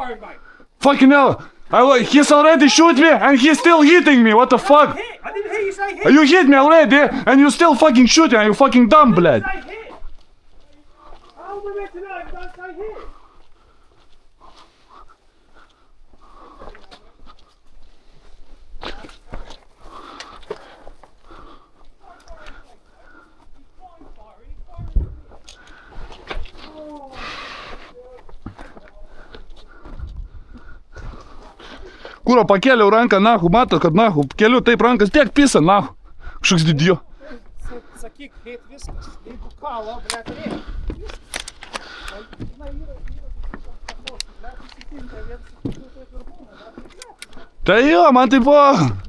firing, mate. Fucking hell. He's already shoot me and he's still hitting me. What the fuck? Hit. I didn't hear you say hit. You hit me already and you still fucking shooting. Are you fucking dumb, блядь? Say hit. How we meant to know if you don't say hit? Kuro, pakėliau ranką, nahu, matot, kad nahu, keliu taip rankas, tiek pisa, nahu. Kažkoks didio. Sakyk, hit viskas. Jeigu kala, blėt, hit. Tai jo, man tai buvo.